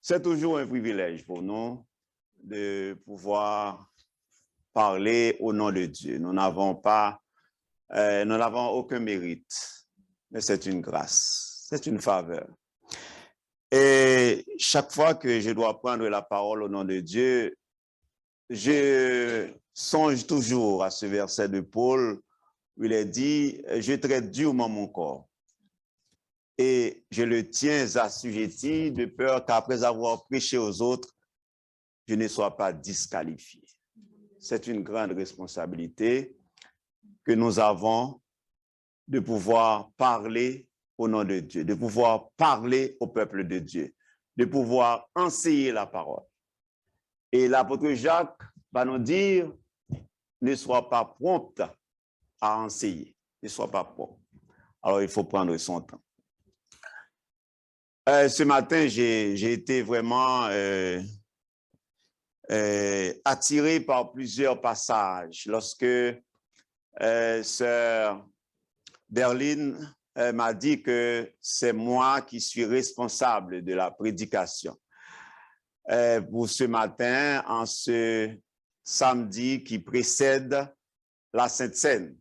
C'est toujours un privilège pour nous de pouvoir parler au nom de Dieu. Nous n'avons aucun mérite, mais c'est une grâce, c'est une faveur. Et chaque fois que je dois prendre la parole au nom de Dieu, je songe toujours à ce verset de Paul où il est dit « Je traite durement mon corps et je le tiens assujetti de peur qu'après avoir prêché aux autres, je ne sois pas disqualifié. » C'est une grande responsabilité que nous avons de pouvoir parler au nom de Dieu, de pouvoir parler au peuple de Dieu, de pouvoir enseigner la parole. Et l'apôtre Jacques va nous dire, ne sois pas prompt à enseigner, ne sois pas prompt. Alors, il faut prendre son temps. Ce matin, j'ai été vraiment attiré par plusieurs passages lorsque sœur Berline m'a dit que c'est moi qui suis responsable de la prédication. Pour ce matin, en ce samedi qui précède la Sainte Seine.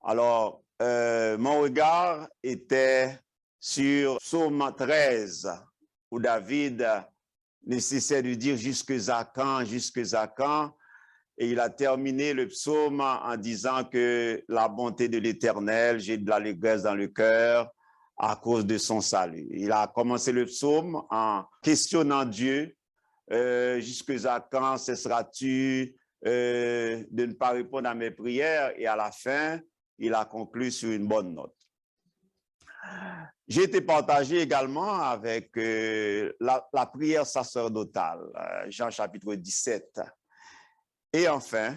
Alors, mon regard était sur Psaume 13, où David ne cessait de dire « jusque à quand ?» Et il a terminé le psaume en disant que la bonté de l'Éternel, j'ai de l'allégresse dans le cœur à cause de son salut. Il a commencé le psaume en questionnant Dieu. Jusque à quand cesseras-tu de ne pas répondre à mes prières? Et à la fin, il a conclu sur une bonne note. J'ai été partagé également avec la prière sacerdotale, Jean chapitre 17. Et enfin,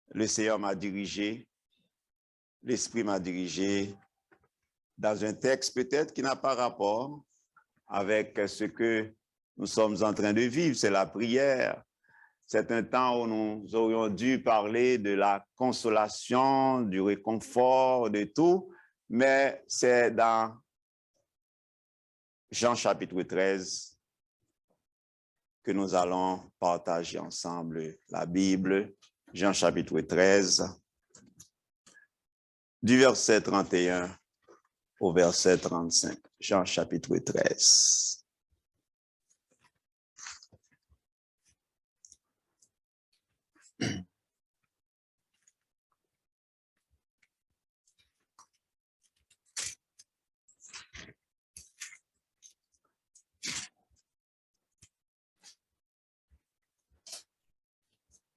le Seigneur m'a dirigé, l'Esprit m'a dirigé dans un texte peut-être qui n'a pas rapport avec ce que nous sommes en train de vivre, c'est la prière. C'est un temps où nous aurions dû parler de la consolation, du réconfort, de tout, mais c'est dans Jean chapitre 13 que nous allons partager ensemble la Bible, Jean chapitre 13, du verset 31 au verset 35. Jean chapitre 13.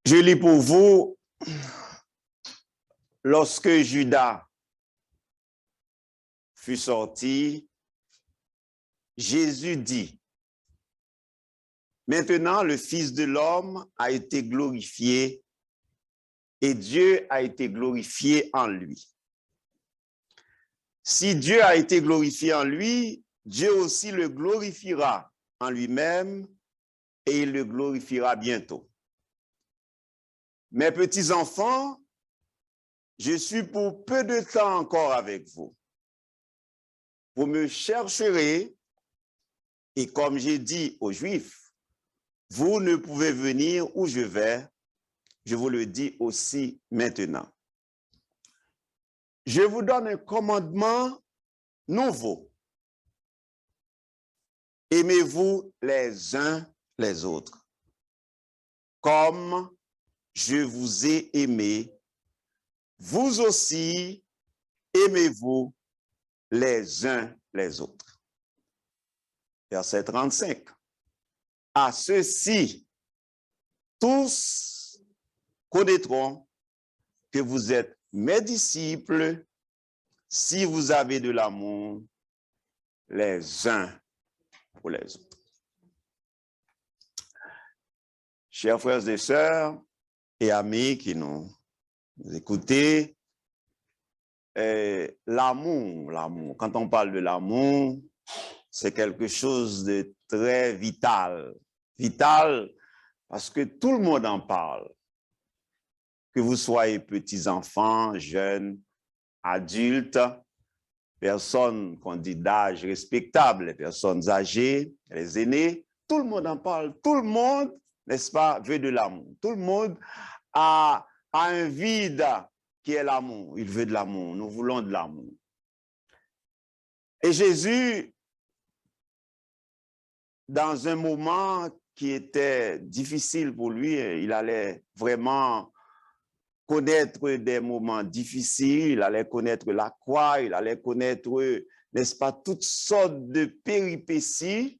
Je lis pour vous, lorsque Judas fut sorti, Jésus dit, « Maintenant le Fils de l'homme a été glorifié et Dieu a été glorifié en lui. Si Dieu a été glorifié en lui, Dieu aussi le glorifiera en lui-même et il le glorifiera bientôt. Mes petits enfants, je suis pour peu de temps encore avec vous. Vous me chercherez et comme j'ai dit aux Juifs, vous ne pouvez venir où je vais, je vous le dis aussi maintenant. Je vous donne un commandement nouveau. Aimez-vous les uns les autres, comme je vous ai aimé, vous aussi aimez-vous les uns les autres. Verset 35. À ceux-ci, tous connaîtront que vous êtes mes disciples si vous avez de l'amour les uns pour les autres. Chers frères et sœurs et amis qui nous écoutez, l'amour, quand on parle de l'amour, c'est quelque chose de très vital. Vital parce que tout le monde en parle. Que vous soyez petits enfants, jeunes, adultes, personnes qu'on dit d'âge respectable, les personnes âgées, les aînés, tout le monde en parle. Tout le monde, n'est-ce pas, veut de l'amour. Tout le monde a un vide qui est l'amour. Il veut de l'amour. Nous voulons de l'amour. Et Jésus, dans un moment qui était difficile pour lui, il allait vraiment connaître des moments difficiles, il allait connaître la croix, il allait connaître, n'est-ce pas, toutes sortes de péripéties.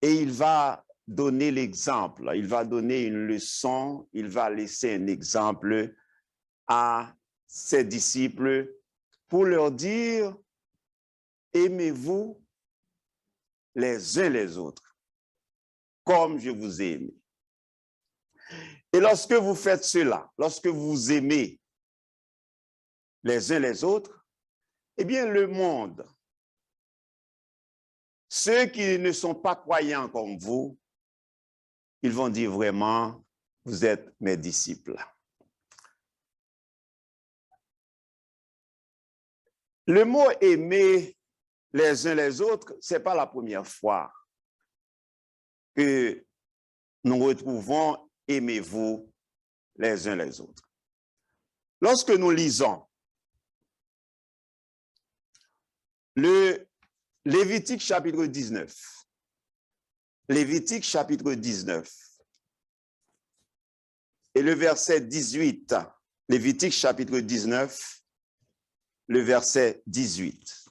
Et il va donner l'exemple, il va donner une leçon, il va laisser un exemple à ses disciples pour leur dire, aimez-vous les uns les autres, comme je vous ai aimé. Et lorsque vous faites cela, lorsque vous aimez les uns les autres, eh bien le monde, ceux qui ne sont pas croyants comme vous, ils vont dire vraiment, vous êtes mes disciples. Le mot aimer les uns les autres, ce n'est pas la première fois que nous retrouvons aimez-vous les uns les autres. Lorsque nous lisons le Lévitique chapitre 19, Lévitique chapitre 19 et le verset 18, Lévitique chapitre 19, le verset 18.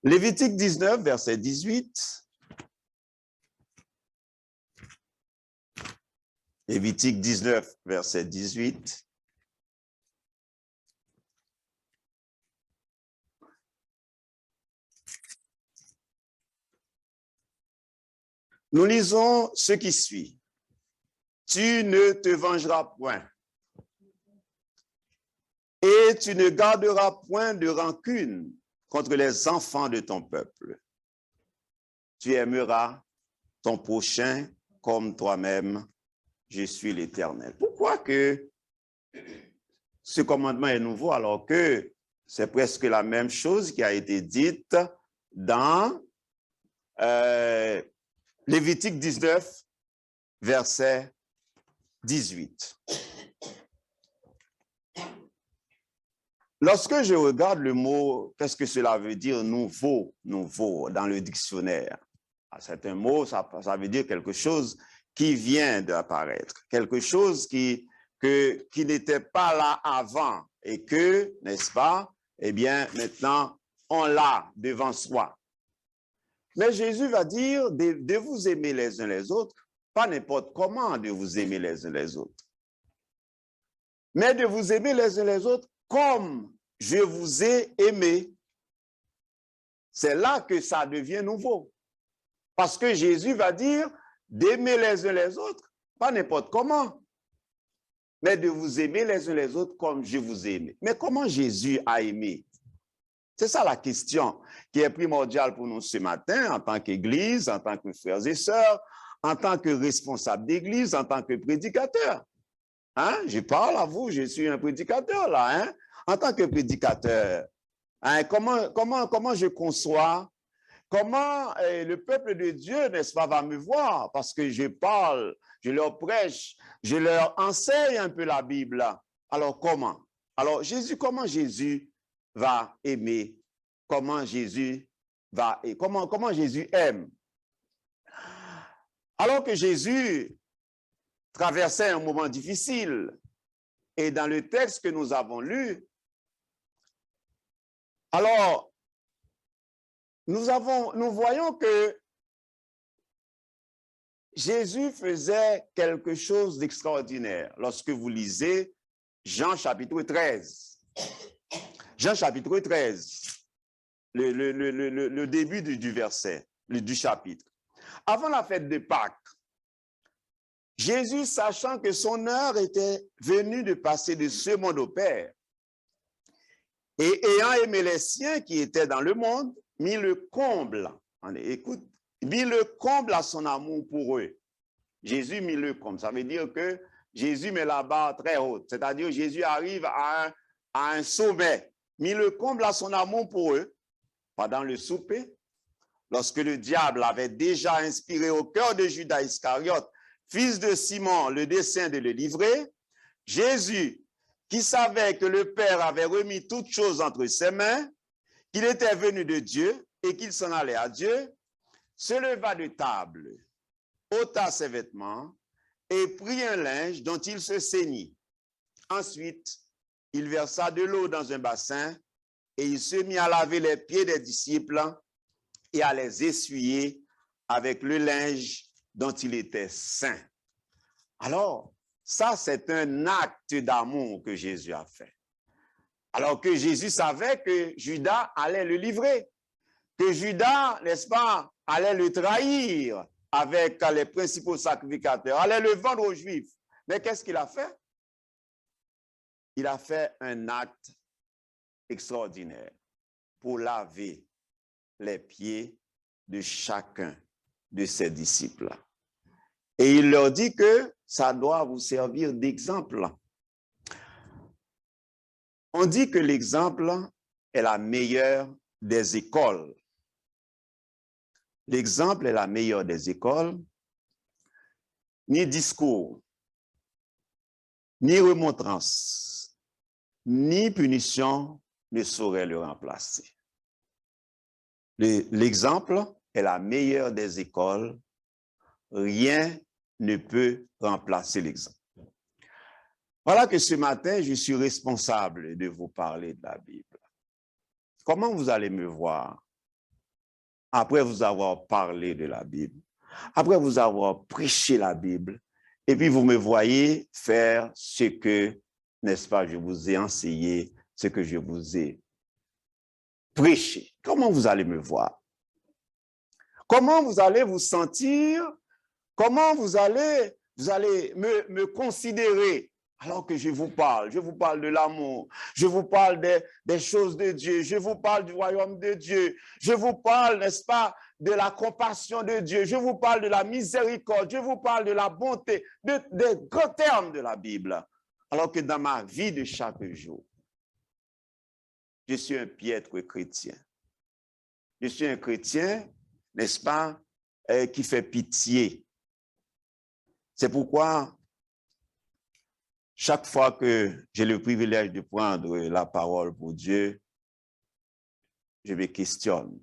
Lévitique 19, verset 18. Lévitique 19, verset 18. Nous lisons ce qui suit. Tu ne te vengeras point et tu ne garderas point de rancune contre les enfants de ton peuple. Tu aimeras ton prochain comme toi-même. Je suis l'Éternel. Pourquoi que ce commandement est nouveau alors que c'est presque la même chose qui a été dite dans Lévitique 19, verset 18. Lorsque je regarde le mot, qu'est-ce que cela veut dire nouveau, nouveau dans le dictionnaire? C'est un mot, ça veut dire quelque chose qui vient d'apparaître, quelque chose qui n'était pas là avant et que, n'est-ce pas, eh bien, maintenant, on l'a devant soi. Mais Jésus va dire de vous aimer les uns les autres, pas n'importe comment de vous aimer les uns les autres, mais de vous aimer les uns les autres comme je vous ai aimé. C'est là que ça devient nouveau. Parce que Jésus va dire d'aimer les uns les autres, pas n'importe comment, mais de vous aimer les uns les autres comme je vous ai aimé. Mais comment Jésus a aimé? C'est ça la question qui est primordiale pour nous ce matin en tant qu'Église, en tant que frères et sœurs, en tant que responsable d'Église, en tant que prédicateur. Hein? Je parle à vous, je suis un prédicateur là. Hein? En tant que prédicateur, hein? Comment je conçois, comment le peuple de Dieu, n'est-ce pas, va me voir parce que je parle, je leur prêche, je leur enseigne un peu la Bible. Alors comment? Alors comment Jésus va aimer, comment Jésus va et comment Jésus aime. Alors que Jésus traversait un moment difficile, et dans le texte que nous avons lu, alors nous voyons que Jésus faisait quelque chose d'extraordinaire lorsque vous lisez Jean chapitre 13. Jean chapitre 13, le début du verset, du chapitre. Avant la fête de Pâques, Jésus, sachant que son heure était venue de passer de ce monde au Père, et ayant aimé les siens qui étaient dans le monde, mit le comble, mit le comble à son amour pour eux. Jésus mit le comble, ça veut dire que Jésus met la barre très haute. C'est-à-dire, Jésus arrive à un sommet. Mais le comble à son amour pour eux, pendant le souper, lorsque le diable avait déjà inspiré au cœur de Judas Iscariote, fils de Simon, le dessein de le livrer, Jésus, qui savait que le Père avait remis toutes choses entre ses mains, qu'il était venu de Dieu et qu'il s'en allait à Dieu, se leva de table, ôta ses vêtements et prit un linge dont il se ceignit. Ensuite, il versa de l'eau dans un bassin et il se mit à laver les pieds des disciples et à les essuyer avec le linge dont il était saint. Alors, ça, c'est un acte d'amour que Jésus a fait. Alors que Jésus savait que Judas allait le livrer, que Judas, n'est-ce pas, allait le trahir avec les principaux sacrificateurs, allait le vendre aux Juifs. Mais qu'est-ce qu'il a fait? Il a fait un acte extraordinaire pour laver les pieds de chacun de ses disciples. Et il leur dit que ça doit vous servir d'exemple. On dit que l'exemple est la meilleure des écoles. L'exemple est la meilleure des écoles. Ni discours, ni remontrance, ni punition ne sauraient le remplacer. L'exemple est la meilleure des écoles. Rien ne peut remplacer l'exemple. Voilà que ce matin, je suis responsable de vous parler de la Bible. Comment vous allez me voir après vous avoir parlé de la Bible, après vous avoir prêché la Bible, et puis vous me voyez faire ce que, n'est-ce pas, je vous ai enseigné, ce que je vous ai prêché. Comment vous allez me voir? Comment vous allez vous sentir? Comment vous allez me considérer alors que je vous parle de l'amour, je vous parle des choses de Dieu, je vous parle du royaume de Dieu, je vous parle, n'est-ce pas, de la compassion de Dieu, je vous parle de la miséricorde, je vous parle de la bonté, des grands termes de la Bible, alors que dans ma vie de chaque jour, je suis un piètre chrétien. Je suis un chrétien, n'est-ce pas, qui fait pitié. C'est pourquoi chaque fois que j'ai le privilège de prendre la parole pour Dieu, je me questionne.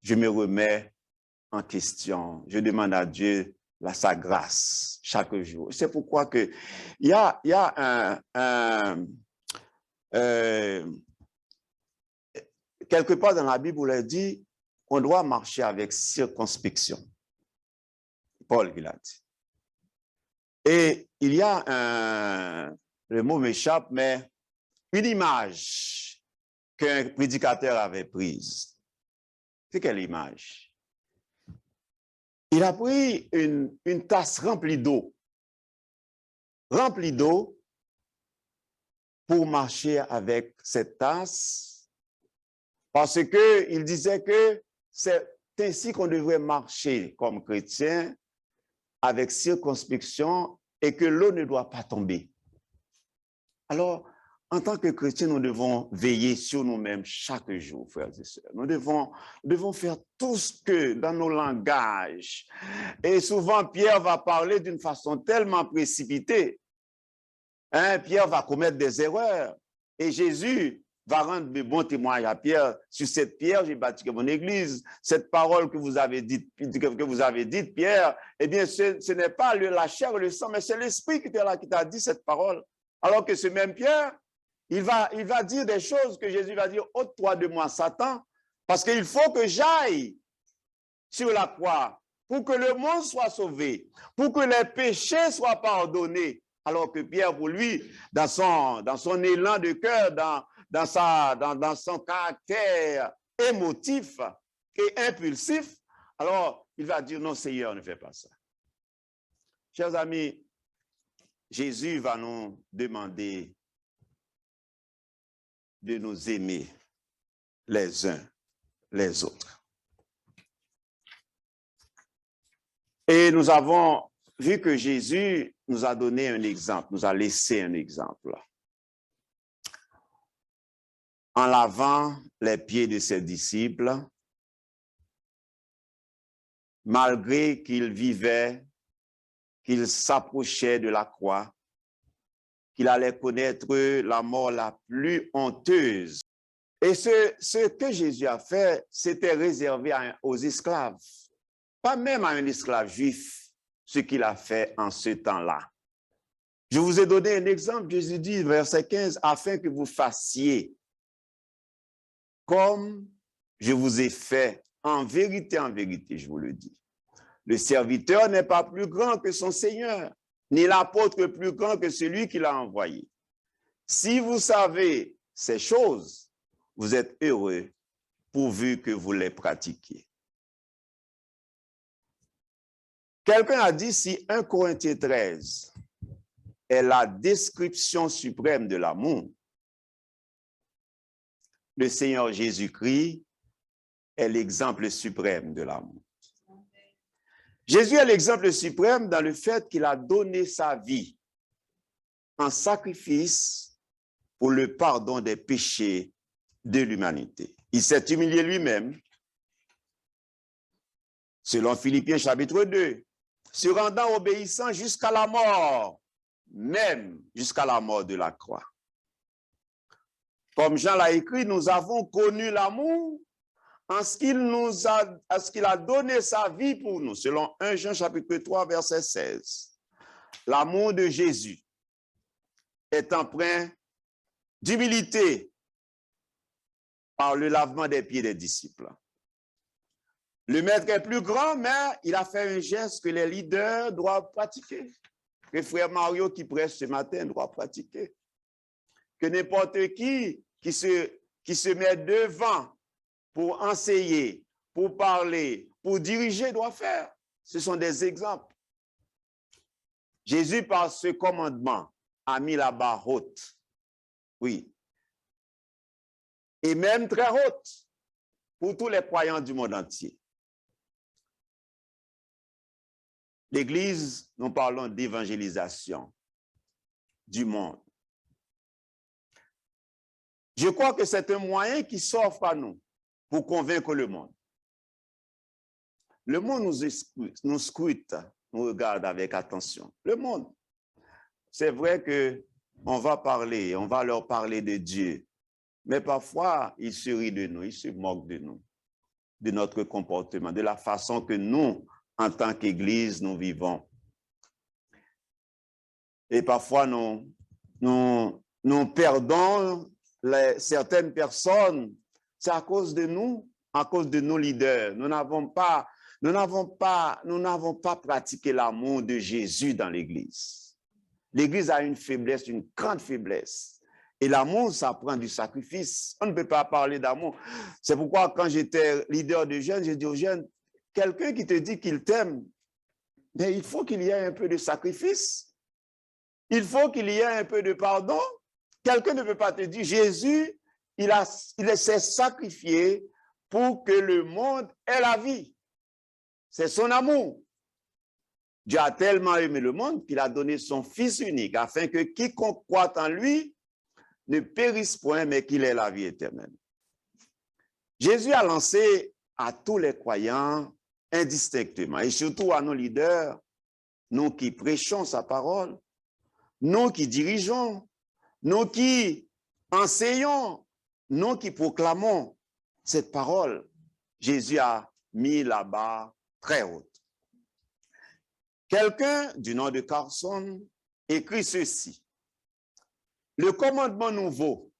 Je me remets en question. Je demande à Dieu sa grâce chaque jour. C'est pourquoi que il y a quelque part dans la Bible, on dit qu'on doit marcher avec circonspection. Paul qui l'a dit. Et il y a le mot m'échappe, mais une image qu'un prédicateur avait prise. C'est quelle image? Il a pris une tasse remplie d'eau pour marcher avec cette tasse, parce qu'il disait que c'est ainsi qu'on devrait marcher comme chrétien, avec circonspection, et que l'eau ne doit pas tomber. Alors, en tant que chrétiens, nous devons veiller sur nous-mêmes chaque jour, frères et sœurs. Nous devons faire tout ce que dans nos langages. Et souvent, Pierre va parler d'une façon tellement précipitée. Pierre va commettre des erreurs. Et Jésus va rendre de bons témoignages à Pierre. Sur cette pierre, j'ai bâti mon église. Cette parole que vous avez dite, Pierre, eh bien, ce n'est pas la chair ou le sang, mais c'est l'esprit qui t'a dit cette parole. Alors que ce même Pierre, il va dire des choses que Jésus va dire, ôte-toi de moi, Satan, parce qu'il faut que j'aille sur la croix pour que le monde soit sauvé, pour que les péchés soient pardonnés. Alors que Pierre, pour lui, dans son élan de cœur, dans son caractère émotif et impulsif, alors il va dire, non Seigneur, ne fais pas ça. Chers amis, Jésus va nous demander de nous aimer les uns les autres. Et nous avons vu que Jésus nous a donné un exemple, nous a laissé un exemple. En lavant les pieds de ses disciples, malgré qu'il vivait, qu'il s'approchait de la croix, qu'il allait connaître la mort la plus honteuse. Et ce que Jésus a fait, c'était réservé aux esclaves, pas même à un esclave juif, ce qu'il a fait en ce temps-là. Je vous ai donné un exemple, Jésus dit, verset 15, afin que vous fassiez comme je vous ai fait, en vérité, je vous le dis. Le serviteur n'est pas plus grand que son Seigneur, ni l'apôtre plus grand que celui qui l'a envoyé. Si vous savez ces choses, vous êtes heureux pourvu que vous les pratiquiez. Quelqu'un a dit, si 1 Corinthiens 13 est la description suprême de l'amour, le Seigneur Jésus-Christ est l'exemple suprême de l'amour. Jésus est l'exemple suprême dans le fait qu'il a donné sa vie en sacrifice pour le pardon des péchés de l'humanité. Il s'est humilié lui-même, selon Philippiens chapitre 2, se rendant obéissant jusqu'à la mort, même jusqu'à la mort de la croix. Comme Jean l'a écrit, nous avons connu l'amour en ce qu'il a donné sa vie pour nous, selon 1 Jean chapitre 3, verset 16. L'amour de Jésus est empreint d'humilité par le lavement des pieds des disciples. Le maître est plus grand, mais il a fait un geste que les leaders doivent pratiquer. Que frère Mario qui prêche ce matin doit pratiquer. Que n'importe qui se met devant pour enseigner, pour parler, pour diriger doit faire. Ce sont des exemples. Jésus, par ce commandement, a mis la barre haute. Oui. Et même très haute pour tous les croyants du monde entier. L'Église, nous parlons d'évangélisation du monde. Je crois que c'est un moyen qui s'offre à nous pour convaincre le monde. Le monde nous scrute, nous regarde avec attention. Le monde, c'est vrai qu'on va parler, on va leur parler de Dieu, mais parfois, ils se rient de nous, ils se moquent de nous, de notre comportement, de la façon que nous, en tant qu'Église, nous vivons. Et parfois, nous perdons certaines personnes, c'est à cause de nous, à cause de nos leaders. Nous n'avons pas pratiqué l'amour de Jésus dans l'Église. L'Église a une faiblesse, une grande faiblesse. Et l'amour, ça prend du sacrifice. On ne peut pas parler d'amour. C'est pourquoi quand j'étais leader de jeunes, j'ai dit aux jeunes, quelqu'un qui te dit qu'il t'aime, mais il faut qu'il y ait un peu de sacrifice. Il faut qu'il y ait un peu de pardon. Quelqu'un ne peut pas te dire, Jésus, il s'est sacrifié pour que le monde ait la vie. C'est son amour. Dieu a tellement aimé le monde qu'il a donné son Fils unique afin que quiconque croit en lui ne périsse point, mais qu'il ait la vie éternelle. Jésus a lancé à tous les croyants indistinctement, et surtout à nos leaders, nous qui prêchons sa parole, nous qui dirigeons, nous qui enseignons, nous qui proclamons cette parole. Jésus a mis la barre très haute. Quelqu'un du nom de Carson écrit ceci. Le commandement nouveau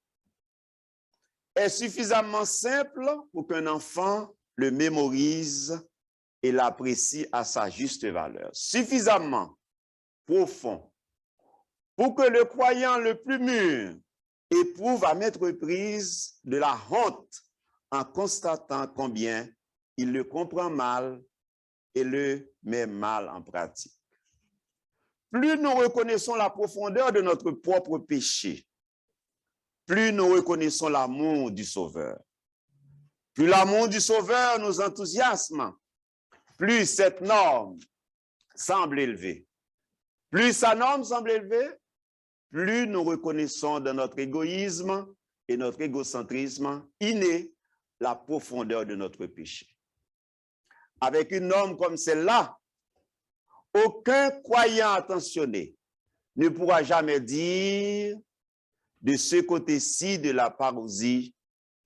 est suffisamment simple pour qu'un enfant le mémorise et l'apprécie à sa juste valeur. Suffisamment profond pour que le croyant le plus mûr éprouve à maintes reprises de la honte en constatant combien il le comprend mal et le met mal en pratique. Plus nous reconnaissons la profondeur de notre propre péché, plus nous reconnaissons l'amour du Sauveur. Plus l'amour du Sauveur nous enthousiasme, plus cette norme semble élevée. Plus sa norme semble élevée, plus nous reconnaissons dans notre égoïsme et notre égocentrisme inné la profondeur de notre péché. Avec une norme comme celle-là, aucun croyant attentionné ne pourra jamais dire de ce côté-ci de la parousie,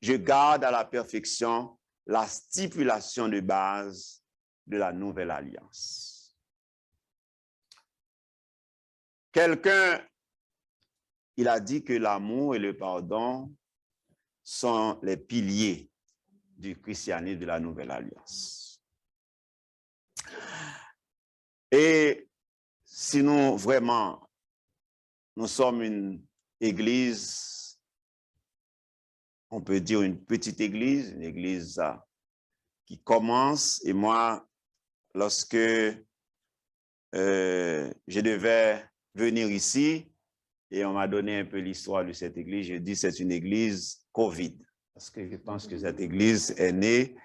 je garde à la perfection la stipulation de base de la nouvelle alliance. Quelqu'un, il a dit que l'amour et le pardon sont les piliers du christianisme de la nouvelle alliance. Et si nous vraiment, nous sommes une église, on peut dire une petite église, une église qui commence, et moi, lorsque je devais venir ici, et on m'a donné un peu l'histoire de cette église, je dis c'est une église COVID, parce que je pense que cette église est née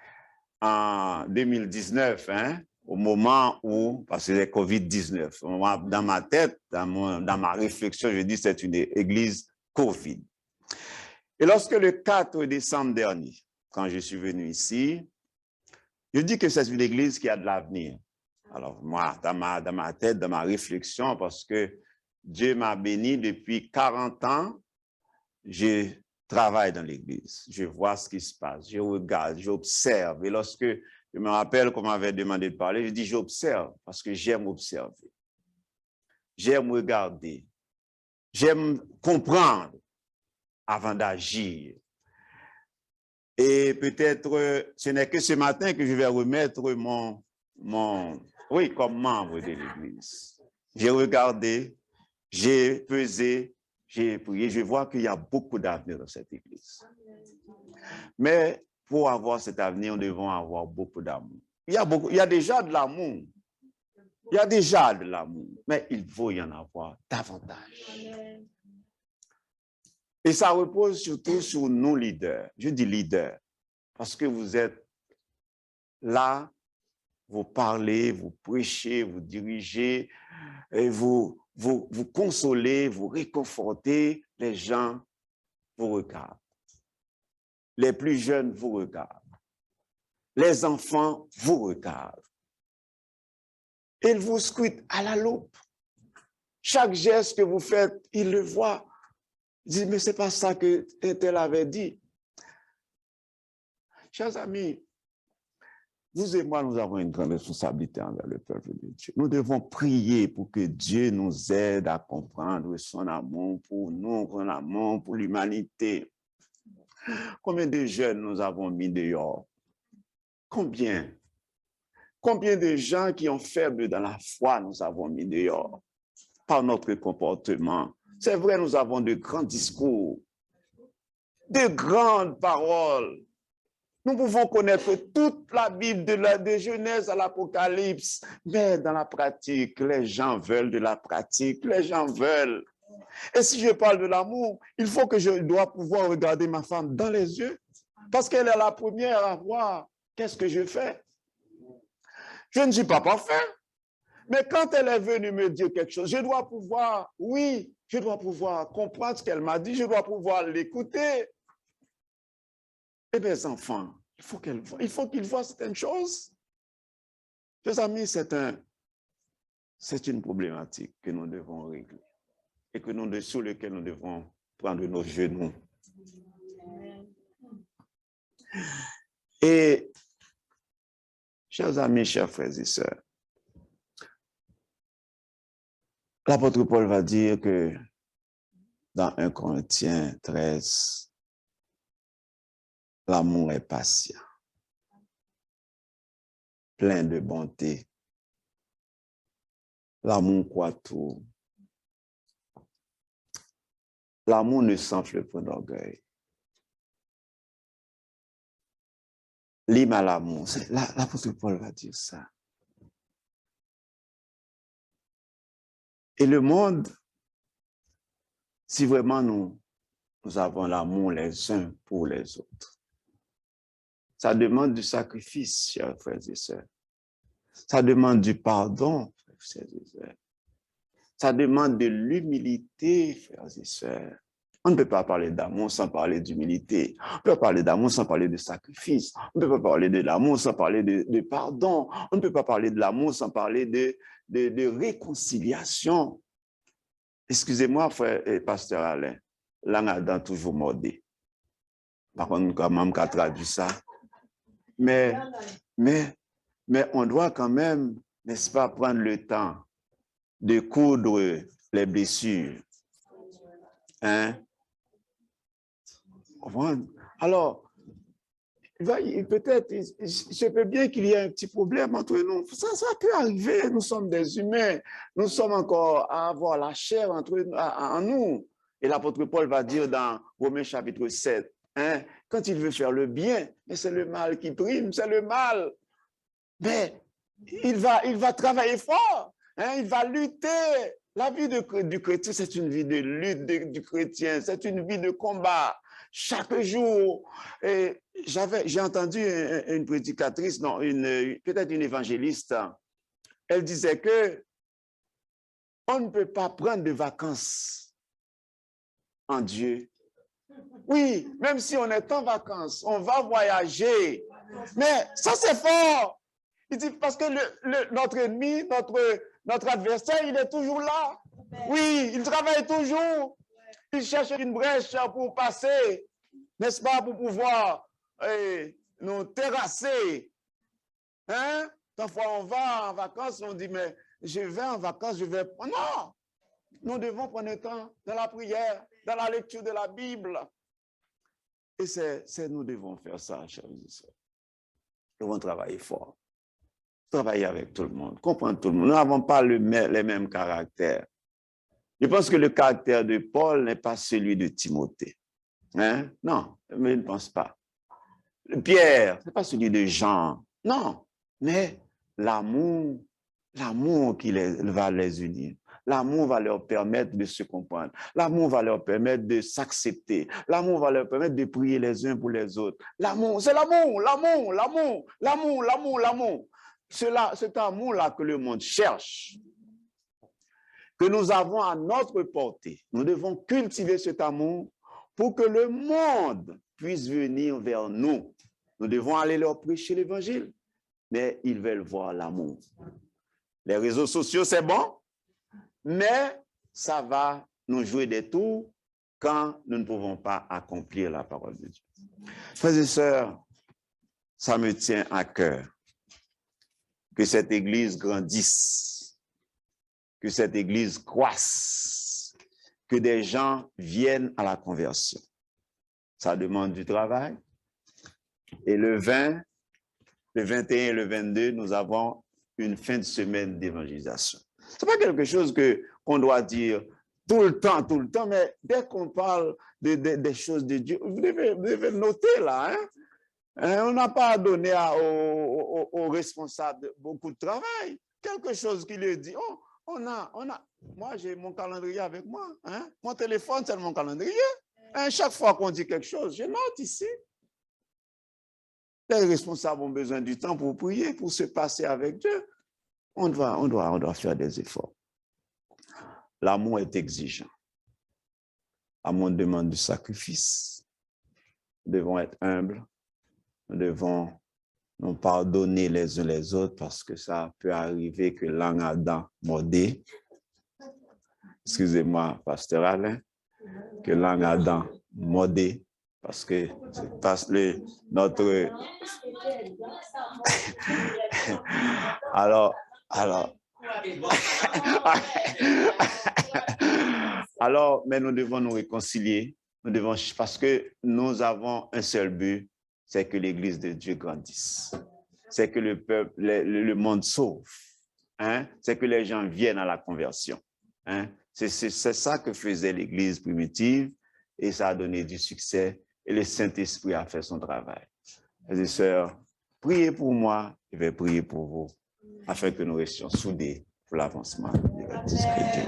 en 2019, hein, au moment où, parce que c'est COVID-19, dans ma tête, dans ma réflexion, je dis c'est une église COVID. Et lorsque le 4 décembre dernier, quand je suis venu ici, je dis que c'est une église qui a de l'avenir. Alors moi, dans ma tête, dans ma réflexion, parce que Dieu m'a béni depuis 40 ans, je travaille dans l'église, je vois ce qui se passe, je regarde, j'observe. Et lorsque je me rappelle qu'on m'avait demandé de parler, je dis j'observe parce que j'aime observer. J'aime regarder. J'aime comprendre avant d'agir. Et peut-être, ce n'est que ce matin que je vais remettre oui, comme membre de l'église. J'ai regardé, j'ai pesé, j'ai prié, je vois qu'il y a beaucoup d'avenir dans cette église. Mais pour avoir cet avenir, nous devons avoir beaucoup d'amour. Il y a déjà de l'amour. Il y a déjà de l'amour, mais il faut y en avoir davantage. Et ça repose surtout sur nous leaders. Je dis leaders, parce que vous êtes là, vous parlez, vous prêchez, vous dirigez, et vous consolez, vous réconfortez, les gens vous regardent. Les plus jeunes vous regardent. Les enfants vous regardent. Ils vous scrutent à la loupe. Chaque geste que vous faites, ils le voient. Ils disent, mais ce n'est pas ça que tel avait dit. Chers amis, vous et moi, nous avons une grande responsabilité envers le peuple de Dieu. Nous devons prier pour que Dieu nous aide à comprendre son amour pour nous, son amour pour l'humanité. Combien de jeunes nous avons mis dehors? Combien? Combien de gens qui ont faible dans la foi nous avons mis dehors par notre comportement? C'est vrai, nous avons de grands discours, de grandes paroles. Nous pouvons connaître toute la Bible, de Genèse à l'Apocalypse, mais dans la pratique, les gens veulent de la pratique, les gens veulent. Et si je parle de l'amour, il faut que je dois pouvoir regarder ma femme dans les yeux, parce qu'elle est la première à voir qu'est-ce que je fais. Je ne suis pas parfait, mais quand elle est venue me dire quelque chose, je dois pouvoir, oui, je dois pouvoir comprendre ce qu'elle m'a dit, je dois pouvoir l'écouter. Et mes enfants, il faut qu'ils voient certaines choses. Mes amis, c'est une problématique que nous devons régler et sur laquelle nous devons prendre nos genoux. Et, chers amis, chers frères et sœurs, l'apôtre Paul va dire que dans 1 Corinthiens 13, l'amour est patient, plein de bonté. L'amour croit tout. L'amour ne s'enfle pas d'orgueil. L'hymne à l'amour, l'apôtre Paul va dire ça. Et le monde, si vraiment nous avons l'amour les uns pour les autres, ça demande du sacrifice, chers frères et sœurs. Ça demande du pardon, frères et sœurs. Ça demande de l'humilité, frères et sœurs. On ne peut pas parler d'amour sans parler d'humilité. On ne peut pas parler d'amour sans parler de sacrifice. On ne peut pas parler de l'amour sans parler de pardon. On ne peut pas parler de l'amour sans parler de réconciliation. Excusez-moi, frère et pasteur Alain, là, toujours mordé. Par contre, quand même, qu'à traduire ça. Mais on doit quand même, n'est-ce pas, prendre le temps de coudre les blessures. Hein? Alors, peut-être, je peux bien qu'il y ait un petit problème entre nous. Ça peut arriver, nous sommes des humains. Nous sommes encore à avoir la chair en nous. Et l'apôtre Paul va dire dans Romains chapitre 7, hein, quand il veut faire le bien, mais c'est le mal qui prime, c'est le mal. Mais il va travailler fort, hein, il va lutter. La vie du chrétien, c'est une vie de lutte du chrétien, c'est une vie de combat. Chaque jour, j'ai entendu une prédicatrice, non, peut-être une évangéliste, elle disait que on ne peut pas prendre de vacances en Dieu. Oui, même si on est en vacances, on va voyager. Mais ça, c'est fort. Il dit parce que notre ennemi, notre adversaire, il est toujours là. Oui, il travaille toujours. Il cherche une brèche pour passer, n'est-ce pas, pour pouvoir nous terrasser. Hein? Parfois, on va en vacances, on dit, mais je vais en vacances, je vais... Non! Nous devons prendre le temps dans la prière, dans la lecture de la Bible. Et nous devons faire ça, chers et sœurs. Nous devons travailler fort. Travailler avec tout le monde, comprendre tout le monde. Nous n'avons pas les mêmes caractères. Je pense que le caractère de Paul n'est pas celui de Timothée. Hein? Non, mais je ne pense pas. Pierre, ce n'est pas celui de Jean. Non, mais l'amour qui va les unir. L'amour va leur permettre de se comprendre. L'amour va leur permettre de s'accepter. L'amour va leur permettre de prier les uns pour les autres. L'amour, c'est l'amour. Cet amour-là que le monde cherche, que nous avons à notre portée. Nous devons cultiver cet amour pour que le monde puisse venir vers nous. Nous devons aller leur prêcher l'évangile, mais ils veulent voir l'amour. Les réseaux sociaux, c'est bon, mais ça va nous jouer des tours quand nous ne pouvons pas accomplir la parole de Dieu. Frères et sœurs, ça me tient à cœur que cette Église grandisse, que cette Église croisse, que des gens viennent à la conversion. Ça demande du travail. Et le 20, le 21 et le 22, nous avons une fin de semaine d'évangélisation. Ce n'est pas quelque chose qu'on doit dire tout le temps, mais dès qu'on parle des choses de Dieu, vous devez noter là, hein? On n'a pas donné aux responsables beaucoup de travail. Quelque chose qui lui dit, oh, moi j'ai mon calendrier avec moi, hein? Mon téléphone c'est mon calendrier. Hein? Chaque fois qu'on dit quelque chose, je note ici. Les responsables ont besoin du temps pour prier, pour se passer avec Dieu. On doit faire des efforts. L'amour est exigeant. L'amour demande du sacrifice. Nous devons être humbles. Nous devons nous pardonner les uns les autres parce que ça peut arriver que l'un a dent mordée. Excusez-moi, pasteur Alain, que l'un a dent mordée parce que notre... Alors, mais nous devons nous réconcilier. Parce que nous avons un seul but, c'est que l'Église de Dieu grandisse. C'est que le peuple, le monde sauve. Hein? C'est que les gens viennent à la conversion. Hein? C'est ça que faisait l'Église primitive et ça a donné du succès et le Saint-Esprit a fait son travail. Frères et sœurs, priez pour moi, je vais prier pour vous afin que nous restions soudés pour l'avancement de la discrétion.